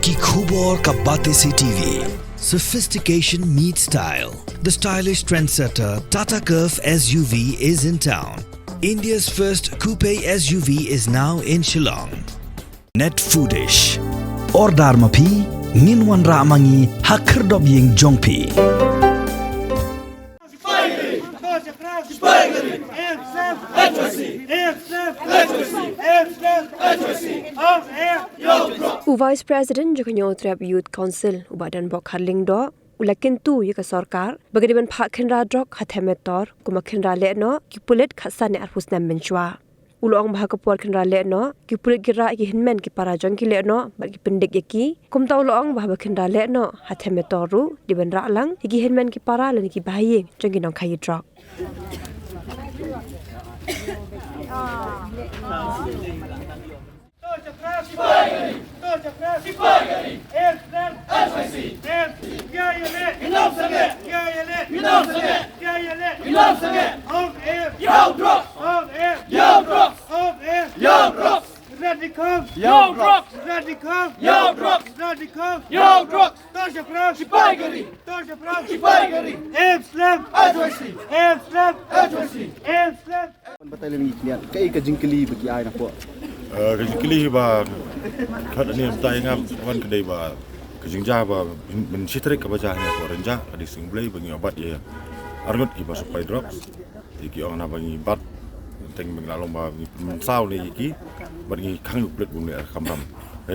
Ki Khubor Ka Bate Se TV. Sophistication meets style. The stylish trendsetter Tata Curve SUV is in town. India's first coupe SUV is now in Shillong. Net Foodish. Ordar mapi, nginwan ramangi hakerdob ying jongpi. Vice President Jokonyo Trap Youth Council ubadan bok harling do ulakin tu yaka sarkar bagadiban phak khenra drok hathemetor kuma khenra le no ki pulet khasa ne arhus nam benchwa ulong bha kapor khenra le no ki pulet gira ki hinmen ki parajong ki le no ba ki pendik yaki kumta ulong bha khenra le no hathemetor ru diban ra lang ki hinmen ki para le ki bayi jongi nong khai drok Batalion ikhliat kai ka jingkeli bagi ai na po Kejengkeli ba kat ni betai ngam wan kedai ba kejengja ba men sitrik ka baca ni ko renja adi singlei bagi obat ya argot ki ba supply drugs iki ong na bagi bat teng mengalong ba mensau ni iki bagi khang kulit bun ni kamram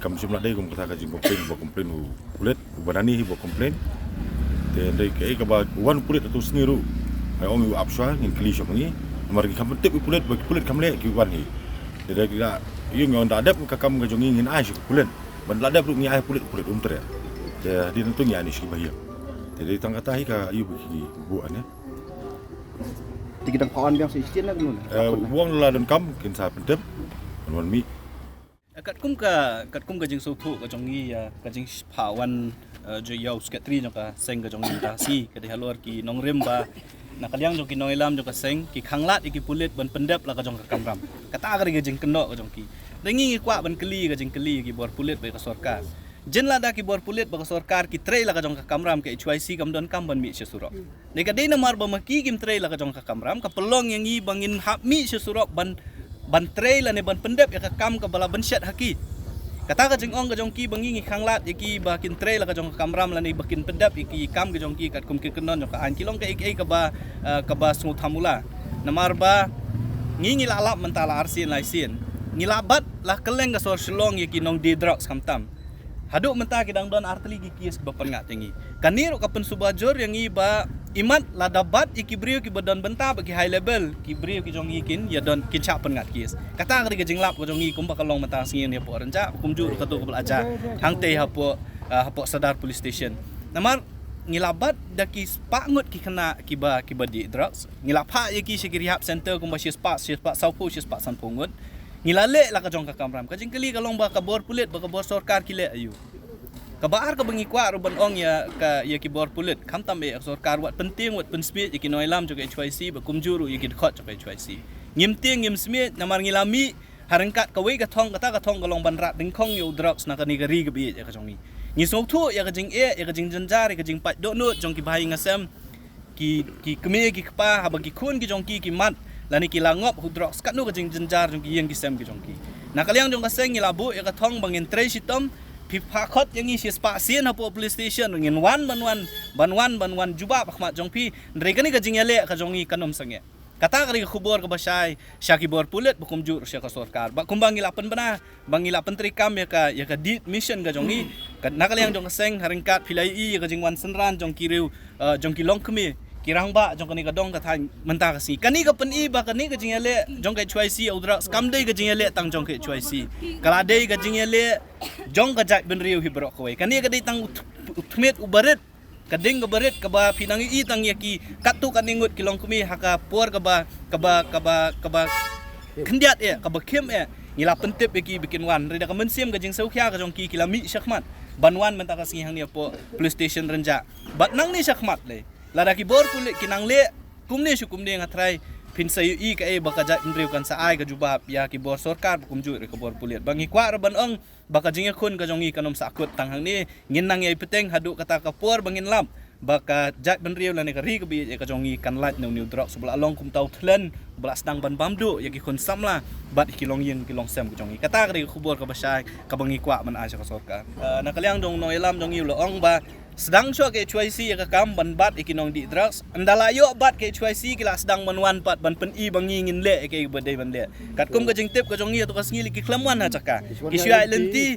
kam simla dei kum kata ka jing komplain hu kulit badani bo komplain te dei kai ka ba wan kulit tu sniru ai ong yu apswa ni kli shop ni margi kam tip kulit bagi kulit kamle ki wan ni dia kira yung ngon dadap ka kam ga jongin ai shi kulit ban ladap lu ngi ai kulit umtre ya di tentu ngi ani shi bahia jadi tang kata hi ka yu bagi buan ya tikidang kawan biang sistin na gunun buang la dan kam kin sa pendem wan mi kat kum ka jing so thu ka jongi ya ka jing phawan jo yau skatri jo ka seng ka jongi ta si ka de halor ki nong rem ba nakaliang jong ki nong ilam jong ka seng ki khanglat iki pulit ban pendep la ka jong ka kamram kata ka ge jing kendo ka jong ki dengi kwa ban keli ka jing keli ki bor pulit ba ka sarkar jen la da ki bor pulit ba ka sarkar ki trei la ka jong ka kamram ke HYC kam don kam ban mi se surok ne ka de na mar ba maki kim trei la ka jong ka kamram ka pelong yang i bangin hap mi se surok ban trei la ne ban pendep ya ka kam ka bala ban syat haki kata ka jing ong ka jong ki bangi ngi khanglat iki ba kin trei la ka jong ka kamram la ni bakin pendep iki kam ka jong ki kat kum ki kenon ka an kilong ka ik ka ba sungu thamula namar ba ngi lalap mentala arsin laisin ngi labat la keleng ka sor Shillong iki nong di drugs kamtam haduk menta ki dang don artli ki kies ba pengat tingi kanir ka pen subajor yang i ba imat la dabat iki brio ki badon benta bagi high level ki brio ki jong ikin ya don kin chap pengat kies kata ka jinglap ko jong i kum ba kalong menta singin ya po renja kumju ka tu ko aja hang te hapo sadar police station namar ngilabat daki spangut ki kena ki ba di drugs ngilapha iki sikiri hap center kum ba sis pa saupo sis pa san pungut ngilale la ka jong ka kamram ka jingkeli kalong ba ka bor pulit ba ka bor sarkar kile ayu kabar ka bangi kwa ruban ong ya ki bor pulit kam tam e sarkar wat penting wat pensmit ki noilam juga HYC ba kumjuru ki khot juga HYC ngimting ngim smit namar ngilami harengkat ka we ka thong kalong ban rat ding khong yu drugs na ka ni gari ga bi ya ka jongi ni sok thu ya ka jing ya ka jing janjar ka jing pat do no jong ki bhai ngasam ki keme ki pa ha ba ki khun ki jong ki mat lani ki langop hu drugs kat no ka jing janjar jong ki yang ki sem ki jong ki nakaliang jong ka seng ngilabu ya ka thong bangin tre sitom pipakot yang isi spasien hapo police station ngin ban wan juba pakmat jong pi ndrega ni ka jingyale ka jongi kanom sange kata kari khubor ka basay syaki bor pulit bukum jur sya ka sarkar ba kumbang ilapan bana bangilapan trikam ya ka dit mission ka jongi nakaliang jong seng haringkat pilai i ka jingwan senran jong kiriu jong kilong kemi kirang ba jong kani ka dong ka than menta ka si kani ka pen i ba kani ka jingyale jong ka HYC udra skam dei ka jingyale tang jong ka HYC kala dei ka jingyale jong ka jat ben riu hibro ko kani ka dei tang utmet ubaret kading ka baret ka ba pinang i tang yaki katu kaningut kilong kumi haka por ka ba kendiat ka ba kem ngila pentip yaki bikin wan rida ka mensim ka jing saukhya ka jong ki kilami syakmat banwan menta ka sing hang ni po police station renja bat nang ni syakmat le lada ki bor pulik kinang le kumne syukum de ngatrai pinsayu i ka baka jat ndriu kan sa ai ka jubab ya ki bor sarkar kum ju ka bor pulit bangi kwa ban ong baka jing khun ka jongi kanom sakut tang hang ni ngin nang yai peteng hadu kata ka por bangin lam baka jat benriu la ni ka ri ka bi ka jongi kan lat no new drop sebala long kum tau thlen bala stang ban bamdu ya ki khun samla bat ki long yin ki long sem ka jongi kata ka ri ku bor ka basai ka bangi kwa man ai ka sarkar nakaliang dong no elam jongi lo ong ba sedang syok ke HYC ya kam ban bat ikinong di drugs andala yo bat ke HYC kila sedang manwan pat ban pen i bangingin le ke bedai ban le kat kum ka jing tip ka jongi to ka sngi ki klamwan ha chaka ki syai lenti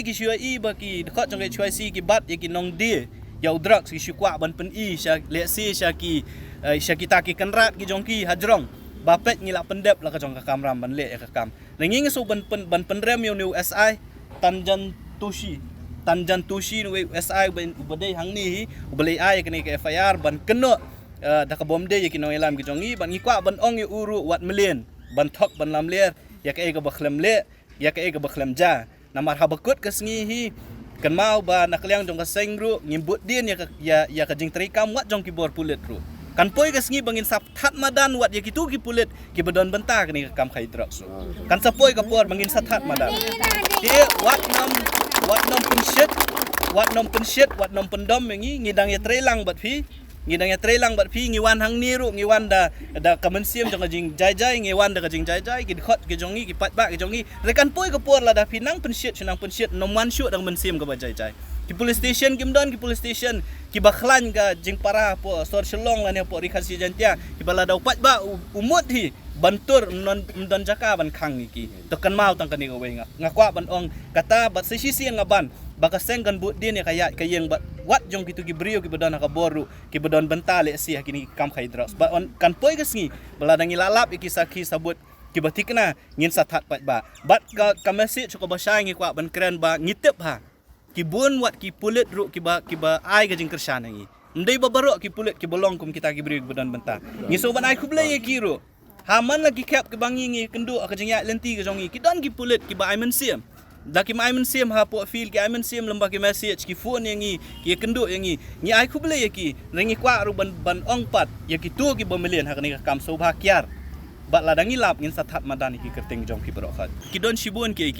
ki syai i ba ki khot jong ke HYC ki bat ikinong di ya drugs ki syukwa ban pen i sya le si sya ki kita ki kanrat ki jongki hajrong bapet ngila pendep la ka jong ka kamram ban le ka kam nanging so ban penrem yo new SI Tanjan Tushi no SI ubadai hang ni ubelai ai kini ke FIR ban keno da ka bomde ye kinong elam ki jongi ban ngikwa ban ong ye uru wat million ban thok ban lam ler ya ka ga bakhlem le ya ka ga bakhlem ja namar habakut ka sngi hi kan mau ba nakliang jong ka sengru ngimbut din ya ka jing trikam wat jong ki bor pulit ru kan poi ka sngi bangin sap that madan wat ya kitu ki pulit ki bedon benta kini ka kam khai drugs kan sapoi ka por bangin sathat madan dia wat nom penshit wat nom pendom ngi ngidang ya trelang bat phi ngiwan hang niru ngiwan da kamensiam jong jing jai ngiwan da jing jai ki khot ki jongi ki pat ba ki jongi rekan poi ka por la da pinang penshit nom wan shu dang mensiam ka ba jai ki police station ki bakhlan ka jing para po sor shelong la ne po rikhasi jantia ki bala da pat ba umut hi bantur non jaka ban khang iki to kan mau tang kani ngawai ngakwa ban ong kata bat sisi ngaban baka senggan but din ya kayeng bat wat jong kitu ki brio ki bedon ka boru ki bedon bentale si kini kam khai drugs ba on kan poi kesngi bala dangi lalap iki sakhi sabut ki batikna ngin sathat pat ba bat ka message ko basai ngi kwa ban keren ba ngitep ha ki bun wat ki pulit ru ki ba ai ka jing kersan ngi ndai ba baro ki pulit ki bolong kum kita ki brio ki bedon benta ngi so ban ai kublai ki ru haman lagi kap ke bangi ngi kendu ka jing ya lenti ka jongi ki don ki pulit ki ba ai mensiam daki mai mensiam ha po feel ki ai mensiam lembah ki message ki phone yang ngi ki kendu yang ngi ai kublai ki rengi kwa ru ban ong pat ya ki tu ki bomelian ha kani ka kam so bha kyar bat ladangi lap ngin sathat madan ki kerting jong ki berokhat ki don shibun ki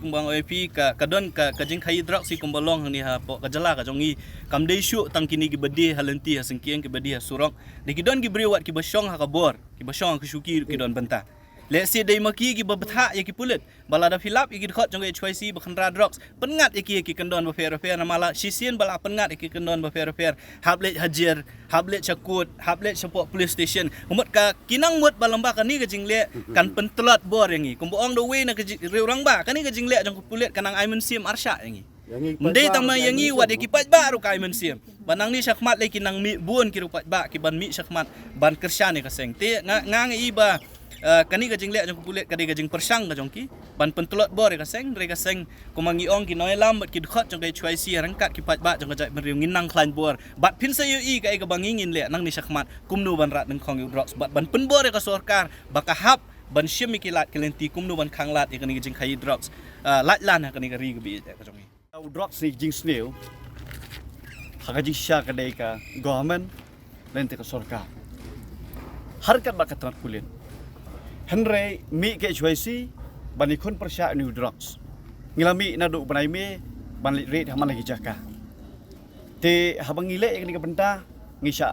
kumbang OP ka don ka jing khai drug si kumbalong ni ha po ka jala ka jongi kam dei shu tang kini ki bedi halenti ha sengkieng ki bedi ha surong de ki don ki bri wat ki basyong ha ka bor ki basyong ki shuki ki don benta le si dei maki ki babtha ya ki pulit balada filap ki khot jong HYC bakhandra drugs pengat ki kendon ba fair na mala sisien bala pengat ki kendon ba fair hablet hajir hablet cakut hablet support police station umut ka kinang mut balamba ka ni ka jingle kan pentelat bor yangi kumboong do we na ka riurang ba kani ka jingle jong pulit kanang ai mensim arsha yangi ndai tama yangi wat ki pat ba ru ka ai mensim banang ni syakmat le kinang mi buon ki ru pat ba ki ban mi syakmat ban kersane ka seng te ngang iba kani ka jingle jong pulit ka jing persang ka jongki ban pentulot bor ka seng kumangi ong ki noi lam ki khot jong HYC rangkat ki pat ba jong ka jai beriu nginang klan bor bat pin sa yu ka ga bangingin le nang ni syakmat kumnu ban rat nang khong yu drugs bat ban pen bor ka sarkar baka hap ban syem ki lat kelenti kumnu ban khang lat ka ni jing khai drugs lat lan ka ni ka ri ga bi ka jongi drugs ni jing sneu haga jing sha ka dei ka government lente ka sarkar harkat ba ka tan kulit Henry mi ke HYC bani khun persya new drugs ngilami na du banai me ban rit haman lagi jaka te habang ngile ni ka benta ngisa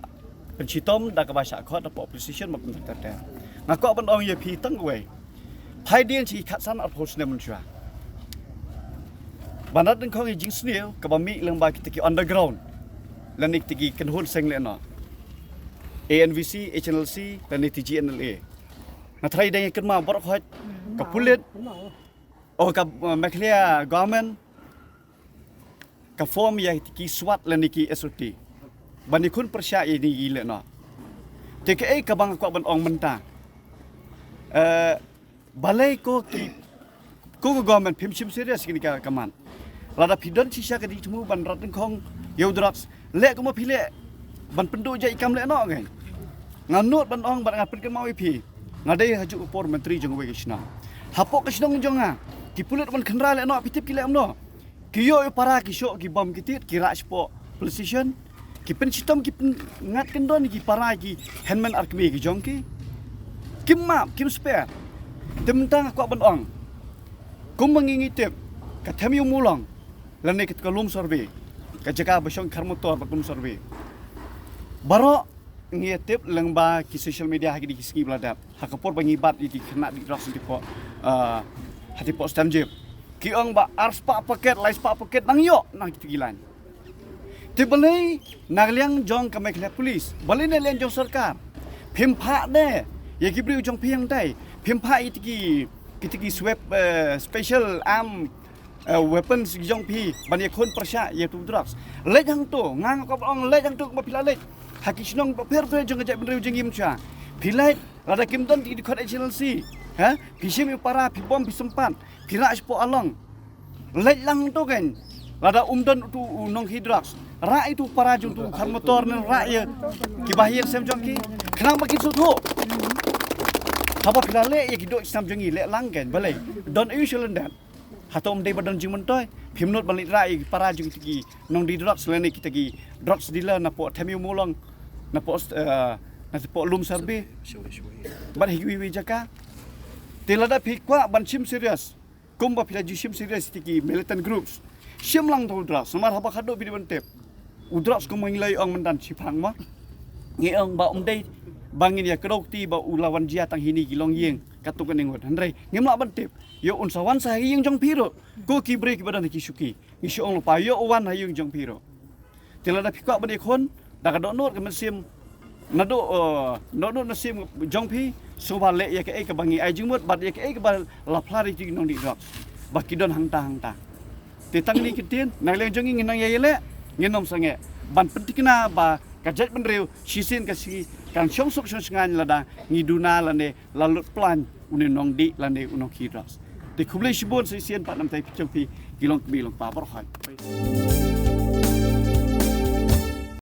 pencitom da ka basa khot da population ma pentar ta ngako ban ong ye phi tang we phai dien chi khatsan ar phos ne mun chwa banat ding khong jing sneu ka ba mi leng ba ki underground lanik tiki kan hol seng le no ANVC HNLC dan TGNLA na try dai kan ma bor khot ka pulit o ka maklia government ka form ya ki swat la niki SOT bani kun persya ini ile no te ke ka bang ko ban ong menta balai ko government phim sim serious kini ka kaman lada pidon sisa ka di temu ban rat khong yo drugs le ko ma phile ban pendu ja ikam le no ngai nganut ban ong ban ngapit ke mau ip ngadai haju upor menteri jong we kishna hapok kishna jonga ki pulit ban khandra le no pitip ki le no kiyo para ki sho ki bom ki tit ki raj po police station pen sitom ki pen ngat kendon ki para ki handman arkmi ki jong ki kim map kim spare tentang aku benong kum mengingitip ka themiu mulong lane kit kolum survey ka jaga basong karmotor bakum survey baro ngitip lengba ki social media hagi di ski bladap hakapor bangibat di kena di ras di po hati po stamjip ki ong ba ars pa paket lais pa paket nang yo nang gilan tibelai nagliang jong ka mekna polis balai ne len jong sarkar phimpa de ye ki bri jong phiang dai phimpa itiki swap special arm weapons jong phi ban ye khon prasha ye tu drugs le jang to ngang ko ong le jang to ma phila le hakisnong per per jong jai benriu jing im cha philai rada kim don di khot agency ha phishim para phibom phisempan phira spo along le lang to kan rada umdon tu nong hidrox ra itu para jung tu khar motor ne ra ye ki bahir sem jong ki khnang ma ki su tho haba phila le ye ki do sam jong i le lang kan balai don usual that hatom dei badon jing mentoy phimnot balik ra ye para jung ki nong di drugs le ne kita ki drugs dealer na po themiu molong na po lum sarbe ban hiwi jaka telada phikwa ban sim serious kumba phila jisim serious tiki militant groups simlang tol drugs samar haba khado bi bantep udrops ko menglai ong mendan sipang ma nge ong ba dei bangin ya kedokti ba ulawan jia tang hini kilong yeng katukan nengot handrai ngemla bantep yo unsawan sa yeng jong piro ko ki break badan ki suki ngi ong lupa yo wan hayung jong piro telada phikwa ban ekon da ka donot ke mesim nado nado nasim jong pi soba le ya ke e ka bangi ai jingmot bat ya ke e ka ba la plari ti nong di drops ba kidon hangta te tang ni kitin nang leng jong ngi nang ye le ngenom sange ban pentikna ba kajet benriu sisin kasi kan syong sok syong ngan lada ngiduna lane lalut plan uninong di lane unong hidras de kuble shibon sisian pat nam tai pichong pi kilong bilong pa por hai